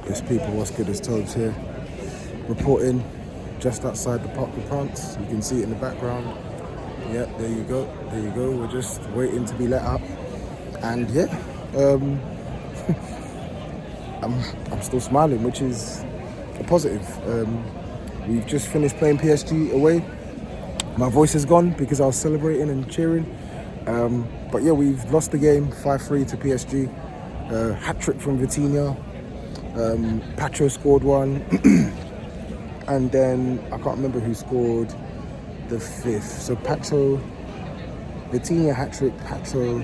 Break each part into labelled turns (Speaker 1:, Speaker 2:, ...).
Speaker 1: Yes, people, what's good? It's Tobes here, reporting just outside the Parc des Princes. You can see it in the background. Yeah, there you go. There you go. We're just waiting to be let up. And yeah, I'm still smiling, which is a positive. We've just finished playing PSG away. My voice is gone because I was celebrating and cheering. But yeah, we've lost the game 5-3 to PSG. Hat-trick from Vitinha. Pacho scored one. And then I can't remember who scored the fifth. So Pacho, Vitinha hat-trick, Pacho.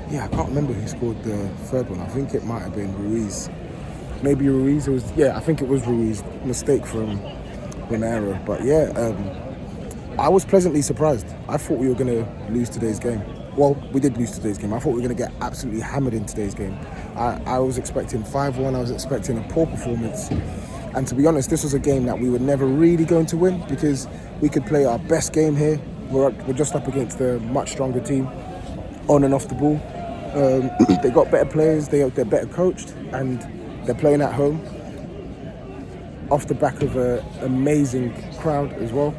Speaker 1: I can't remember who scored the third one. I think it might have been Ruiz. Maybe Ruiz. I think it was Ruiz. Mistake from ROMERO. But yeah, I was pleasantly surprised. I thought we were going to lose today's game. Well, we did lose today's game. I thought we were going to get absolutely hammered in today's game. I was expecting 5-1. I was expecting a poor performance. And to be honest, this was a game that we were never really going to win because we could play our best game here. We're just up against a much stronger team on and off the ball. They got better players, they're better coached, and they're playing at home off the back of an amazing crowd as well.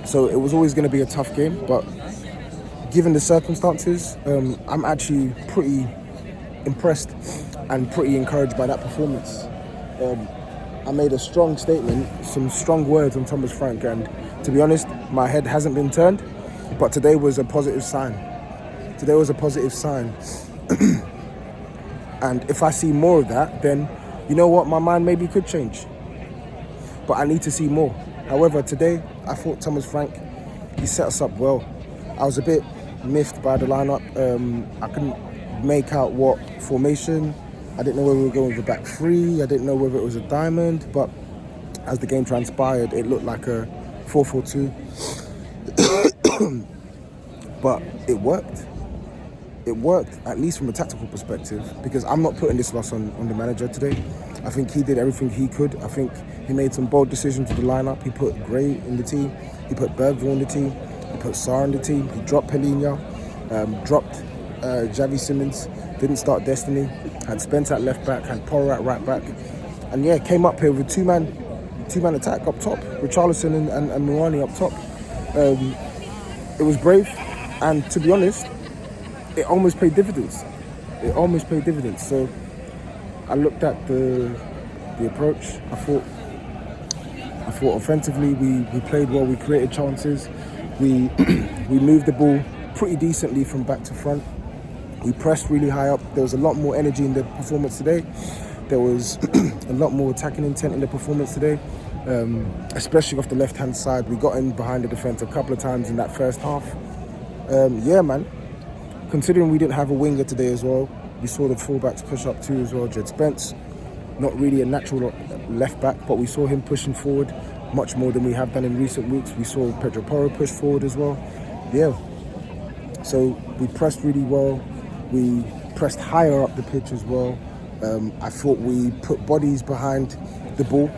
Speaker 1: So it was always going to be a tough game, but given the circumstances, I'm actually pretty impressed and pretty encouraged by that performance. I made a strong statement, some strong words on Thomas Frank, and to be honest, my head hasn't been turned, but today was a positive sign. Today was a positive sign. And if I see more of that, then you know what, my mind maybe could change. But I need to see more. However, today, I thought Thomas Frank, he set us up well. I was a bit miffed by the lineup. I couldn't make out what formation. I didn't know whether we were going with a back three. I didn't know whether it was a diamond. But as the game transpired, it looked like a 4-4-2. But it worked. It worked, at least from a tactical perspective, because I'm not putting this loss on the manager today. I think he did everything he could. I think he made some bold decisions with the lineup. He put Gray in the team. He put Bergvall in the team. He put Sarr in the team. He dropped Pelinha, dropped Javi Simmons, didn't start Destiny, had Spence at left back, had Porro at right back. And yeah, came up here with a two-man attack up top, Richarlison and Mourani up top. It was brave, and to be honest, it almost paid dividends. So I looked at the approach. I thought offensively we played well. We created chances. We moved the ball pretty decently from back to front. We pressed really high up. There was a lot more energy in the performance today. There was a lot more attacking intent in the performance today, especially off the left-hand side. We got in behind the defence a couple of times in that first half. Yeah, man. Considering we didn't have a winger today as well, we saw the fullbacks push up too as well. Jed Spence, not really a natural left back, but we saw him pushing forward much more than we have done in recent weeks. We saw Pedro Porro push forward as well. Yeah. So we pressed really well. We pressed higher up the pitch as well. I thought we put bodies behind the ball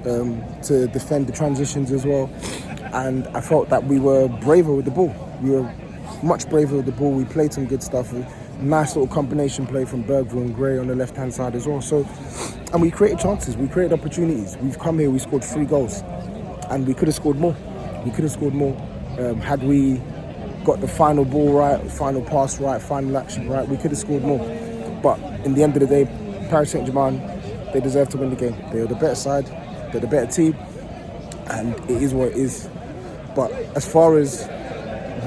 Speaker 1: to defend the transitions as well. And I felt that we were braver with the ball. We were much braver with the ball. We played some good stuff. Nice little combination play from Bergvall and Gray on the left-hand side as well. So, and we created chances. We created opportunities. We've come here, we scored 3 goals. And we could have scored more. Had we got the final ball right, final pass right, final action right, we could have scored more. But in the end of the day, Paris Saint-Germain, they deserve to win the game. They are the better side. They're the better team. And it is what it is. But as far as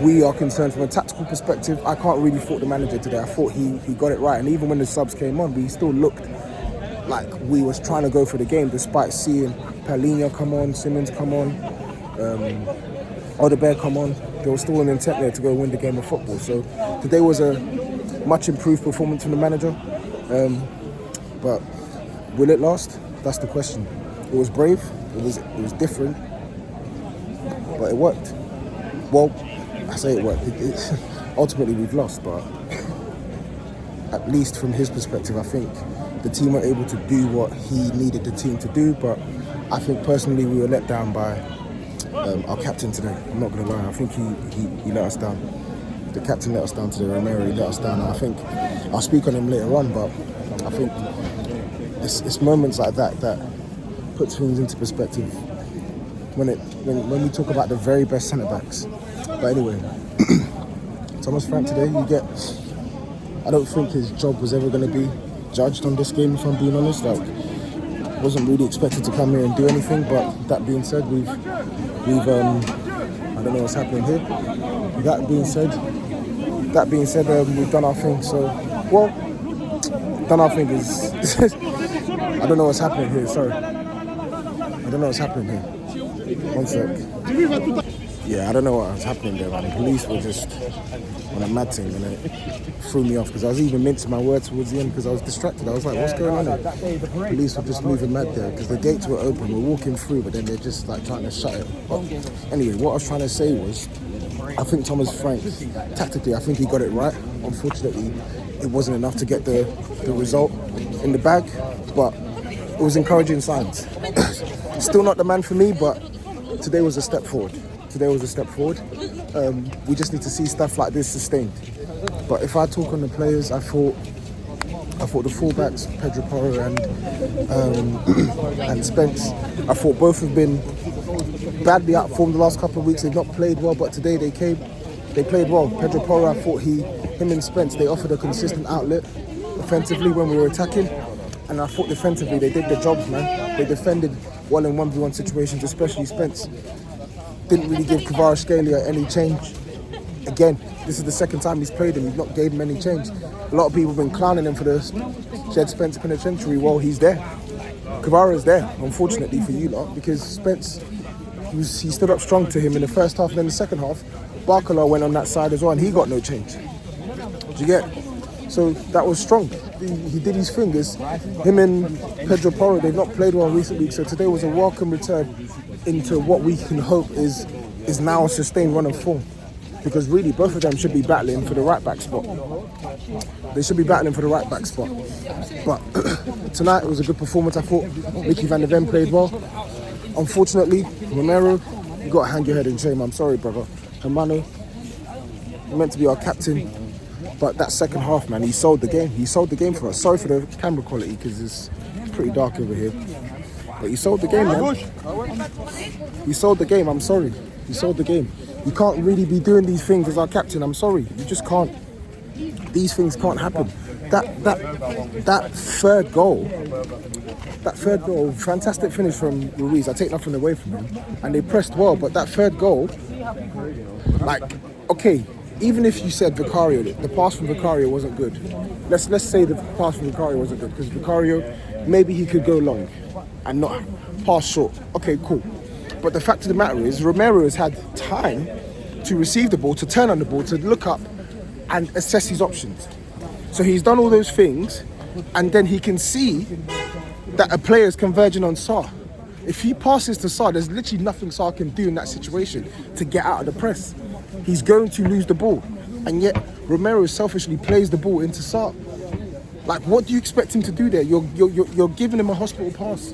Speaker 1: we are concerned from a tactical perspective, I can't really fault the manager today. I thought he got it right. And even when the subs came on, we still looked like we was trying to go for the game despite seeing Pelinha come on, Simmons come on, Odegaard come on. There was still an intent there to go win the game of football. So today was a much improved performance from the manager. But will it last? That's the question. It was brave, it was different, but it worked. Well, I say it worked. Ultimately, we've lost, but at least from his perspective, I think the team were able to do what he needed the team to do. But I think personally, we were let down by our captain today. I'm not going to lie. I think he let us down. The captain let us down today. ROMERO let us down. And I think I'll speak on him later on, but I I think it's moments like that that puts things into perspective when we talk about the very best centre backs. But anyway, Thomas Frank today, I don't think his job was ever going to be judged on this game, if I'm being honest. Like, wasn't really expected to come here and do anything. But that being said, we've I don't know what's happening here. That being said, we've done our thing. So, well, done our thing is. I don't know what's happening here. Sorry, I don't know what's happening here. One sec. Yeah, I don't know what was happening there, man. The police were just on a mad thing, and it threw me off because I was even mincing my words towards the end because I was distracted. I was like, what's going on here? The police were just moving mad there because the gates were open. We're walking through, but then they're just like trying to shut it. But anyway, what I was trying to say was, I think Thomas Frank, tactically, I think he got it right. Unfortunately, it wasn't enough to get the result in the bag, but it was encouraging signs. Still not the man for me, but today was a step forward. We just need to see stuff like this sustained. But if I talk on the players, I thought the fullbacks, Pedro Porro and Spence, I thought both have been badly outformed the last couple of weeks. They've not played well, but today they played well. Pedro Porro, I thought him and Spence, they offered a consistent outlet offensively when we were attacking. And I thought defensively they did their jobs, man. They defended well in 1v1 situations, especially Spence. Didn't really give Kvaratskhelia any change. Again, this is the second time he's played him. We've not gave him any change. A lot of people have been clowning him for the Jed Spence penitentiary. Well, he's there. Kvara's there, unfortunately for you lot, because Spence, he stood up strong to him in the first half, and then the second half, Barcola went on that side as well, and he got no change. Do you get? So that was strong. He did his fingers. Him and Pedro Porro, they've not played well in recent weeks, so today was a welcome return into what we can hope is now a sustained run of form. Because really, both of them should be battling for the right-back spot. They should be battling for the right-back spot. But tonight, it was a good performance. I thought Mickey van der Ven played well. Unfortunately, Romero, you got to hang your head in shame. I'm sorry, brother. Hermano, you're meant to be our captain. But that second half, man, he sold the game. He sold the game for us. Sorry for the camera quality, because it's pretty dark over here. But he sold the game, man. He sold the game, I'm sorry. He sold the game. You can't really be doing these things as our captain, I'm sorry. You just can't. These things can't happen. That third goal, fantastic finish from Ruiz. I take nothing away from him. And they pressed well, but that third goal, like, okay, even if you said Vicario, the pass from Vicario wasn't good. Let's say the pass from Vicario wasn't good, because Vicario, maybe he could go long and not pass short. Okay, cool. But the fact of the matter is, Romero has had time to receive the ball, to turn on the ball, to look up and assess his options. So he's done all those things, and then he can see that a player is converging on Sarr. If he passes to Sarr, there's literally nothing Sarr can do in that situation to get out of the press. He's going to lose the ball, and yet Romero selfishly plays the ball into Sarr. Like, what do you expect him to do there? You're giving him a hospital pass,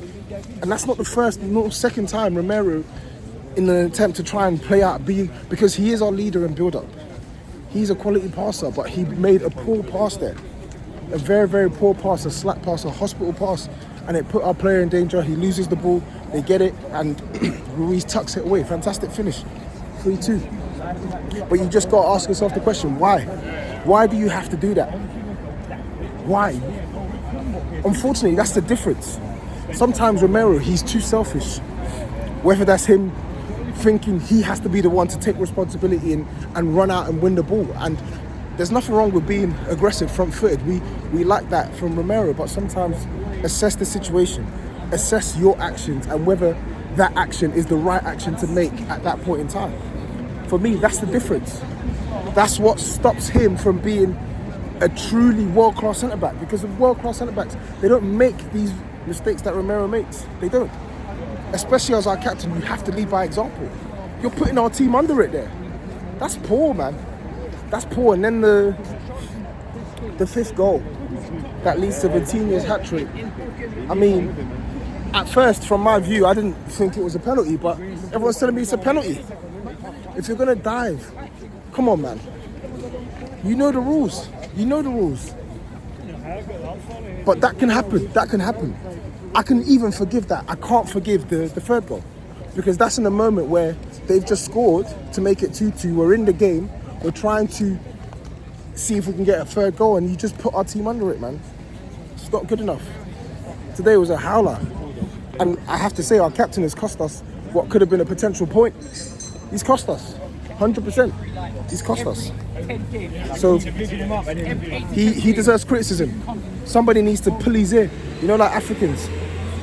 Speaker 1: and that's not the first nor second time Romero, in an attempt to try and play out because he is our leader in build-up. He's a quality passer, but he made a poor pass there, a very, very poor pass, a slack pass, a hospital pass, and it put our player in danger. He loses the ball, they get it, and Ruiz tucks it away. Fantastic finish, 3-2. But you just got to ask yourself the question, why? Why do you have to do that? Why? Unfortunately, that's the difference. Sometimes Romero, he's too selfish. Whether that's him thinking he has to be the one to take responsibility and run out and win the ball. And there's nothing wrong with being aggressive, front-footed. We like that from Romero, but sometimes assess the situation, assess your actions, and whether that action is the right action to make at that point in time. For me, that's the difference. That's what stops him from being a truly world-class centre-back, because the world-class centre-backs, they don't make these mistakes that Romero makes. They don't. Especially as our captain, you have to lead by example. You're putting our team under it there. That's poor, man. That's poor. And then the fifth goal that leads to Vitinha's hat-trick. I mean, at first, from my view, I didn't think it was a penalty, but everyone's telling me it's a penalty. If you're going to dive, come on, man. You know the rules. You know the rules. But that can happen. That can happen. I can even forgive that. I can't forgive the third goal because that's in a moment where they've just scored to make it 2-2. We're in the game. We're trying to see if we can get a third goal, and you just put our team under it, man. It's not good enough. Today was a howler. And I have to say, our captain has cost us what could have been a potential point. He's cost us. 100%. He's cost us. So he deserves criticism. Somebody needs to pull his ear. You know, like Africans,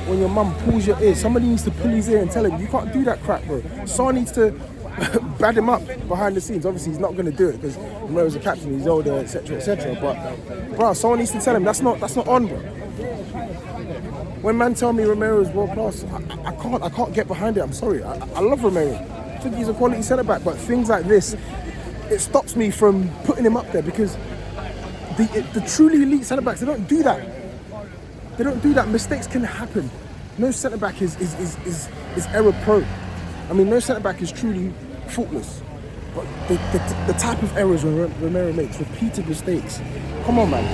Speaker 1: when your mum pulls your ear, somebody needs to pull his ear and tell him, you can't do that crap, bro. Someone needs to bad him up behind the scenes. Obviously, he's not going to do it because Romero's a captain, he's older, etc., etc. But, bro, someone needs to tell him that's not on, bro. When man tell me Romero is world class, I can't get behind it. I'm sorry. I love Romero. I think he's a quality centre back, but things like this, it stops me from putting him up there because the truly elite centre backs, they don't do that. They don't do that. Mistakes can happen. No centre back is error prone. I mean, no centre back is truly faultless. But the type of errors Romero makes, repeated mistakes. Come on, man.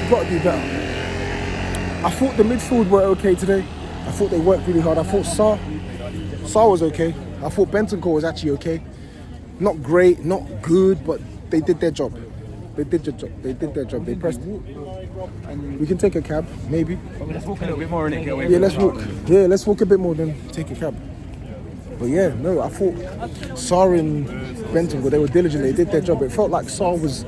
Speaker 1: You've got to do better. I thought the midfield were okay today. I thought they worked really hard. I thought Sarr was okay. I thought Bentancur was actually okay. Not great, not good, but they did their job. They did their job. They pressed. We can take a cab, maybe.
Speaker 2: Let's walk a little bit more, innit? Get away
Speaker 1: Yeah, let's walk. Yeah, let's walk a bit more than take a cab. But yeah, no, I thought Sarr and Bentancur, they were diligent. They did their job. It felt like Sarr was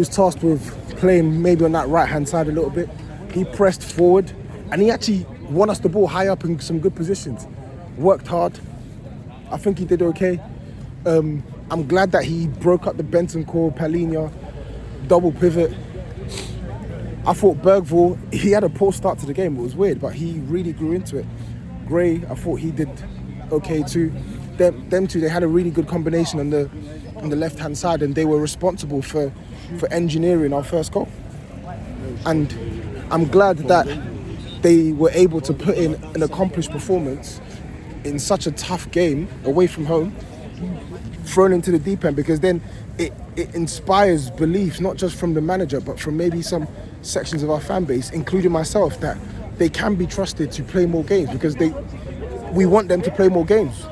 Speaker 1: tasked with playing maybe on that right-hand side a little bit. He pressed forward and he actually won us the ball high up in some good positions. Worked hard. I think he did okay. I'm glad that he broke up the Bentancur, Palhinha, double pivot. I thought Bergvall, he had a poor start to the game. It was weird, but he really grew into it. Gray, I thought he did okay too. Them two, they had a really good combination on the left-hand side, and they were responsible for engineering our first goal. And I'm glad that they were able to put in an accomplished performance in such a tough game away from home, thrown into the deep end, because then it inspires belief, not just from the manager, but from maybe some sections of our fan base, including myself, that they can be trusted to play more games, because we want them to play more games.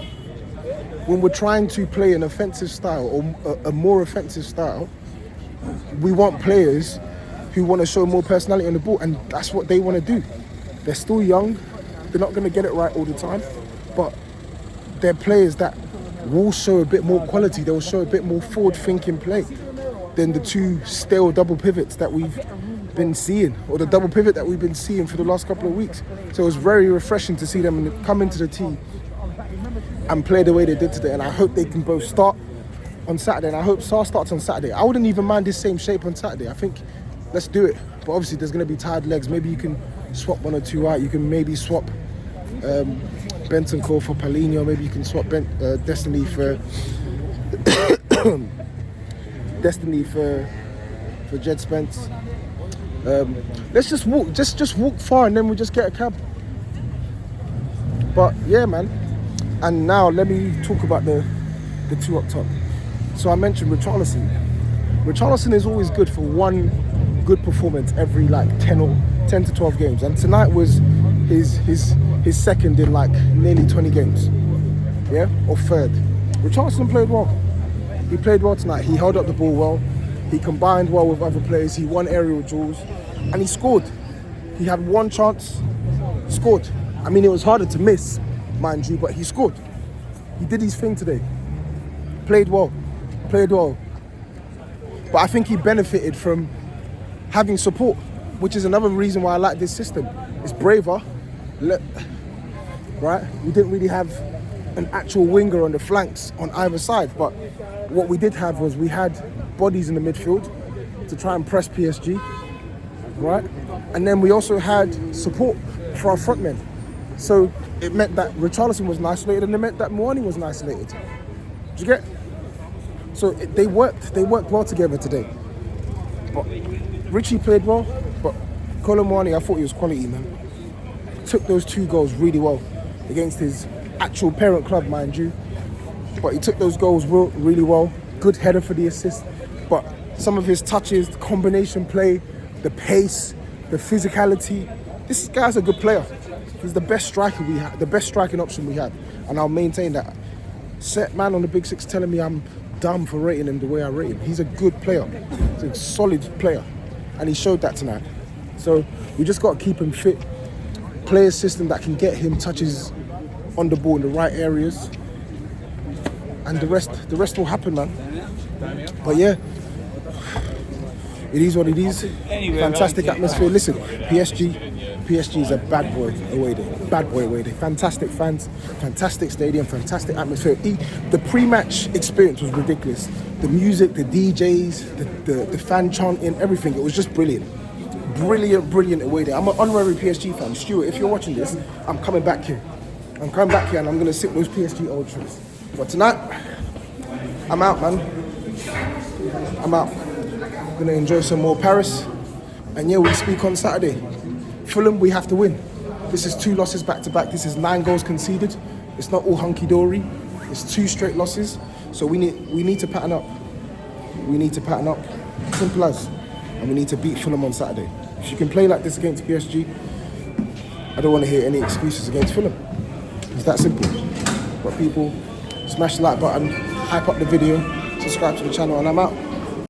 Speaker 1: When we're trying to play an offensive style or a more offensive style, we want players who want to show more personality on the ball, and that's what they want to do. They're still young, they're not going to get it right all the time, but they're players that will show a bit more quality, they'll show a bit more forward-thinking play than the two stale double pivots that we've been seeing, or the double pivot that we've been seeing for the last couple of weeks. So it was very refreshing to see them come into the team and play the way they did today, and I hope they can both start on Saturday, and I hope Sarr starts on Saturday. I wouldn't even mind this same shape on Saturday. I think let's do it. But obviously there's going to be tired legs. Maybe you can swap one or two out. You can maybe swap Bentancur for Palhinha. Maybe you can swap Destiny for Jed Spence. Let's just walk. Just walk far, and then we'll just get a cab. But yeah, man. And now let me talk about the two up top. So I mentioned Richarlison. Richarlison is always good for one good performance every like 10 to 12 games, and tonight was his second in like nearly 20 games, yeah, or third. Richarlison played well. He played well tonight. He held up the ball well. He combined well with other players. He won aerial duels, and he scored. He had one chance, scored. I mean, it was harder to miss, mind you, but he scored. He did his thing today. Played well. But I think he benefited from having support, which is another reason why I like this system. It's braver, right? We didn't really have an actual winger on the flanks on either side, but what we did have was we had bodies in the midfield to try and press PSG, right? And then we also had support for our front men. So it meant that Richarlison was isolated, and it meant that Moani was isolated. Did you get? So they worked well together today. But Richie played well, but Kolo Muani, I thought he was quality, man. Took those two goals really well against his actual parent club, mind you. But he took those goals really well. Good header for the assist. But some of his touches, combination play, the pace, the physicality. This guy's a good player. He's the best striker we have, the best striking option we have, and I'll maintain that. Set man on the Big Six telling me I'm dumb for rating him the way I rate him. He's a good player. He's a solid player, and he showed that tonight. So we just got to keep him fit. Play a system that can get him touches on the ball in the right areas, and the rest will happen, man. But yeah, it is what it is. Fantastic atmosphere. Listen, PSG is a bad boy away day. Fantastic fans, fantastic stadium, fantastic atmosphere. The pre-match experience was ridiculous. The music, the DJs, the fan chanting, everything. It was just brilliant. Brilliant away day. I'm an honorary PSG fan. Stuart, if you're watching this, I'm coming back here. And I'm going to sit with those PSG ultras. But tonight, I'm out, man. I'm out. I'm going to enjoy some more Paris. And yeah, we'll speak on Saturday. Fulham, we have to win. This is 2 losses back to back. This is 9 goals conceded. It's not all hunky-dory. It's 2 straight losses. So we need to pattern up. We need to pattern up. Simple as. And we need to beat Fulham on Saturday. If you can play like this against PSG, I don't want to hear any excuses against Fulham. It's that simple. But people, smash the like button, hype up the video, subscribe to the channel, and I'm out.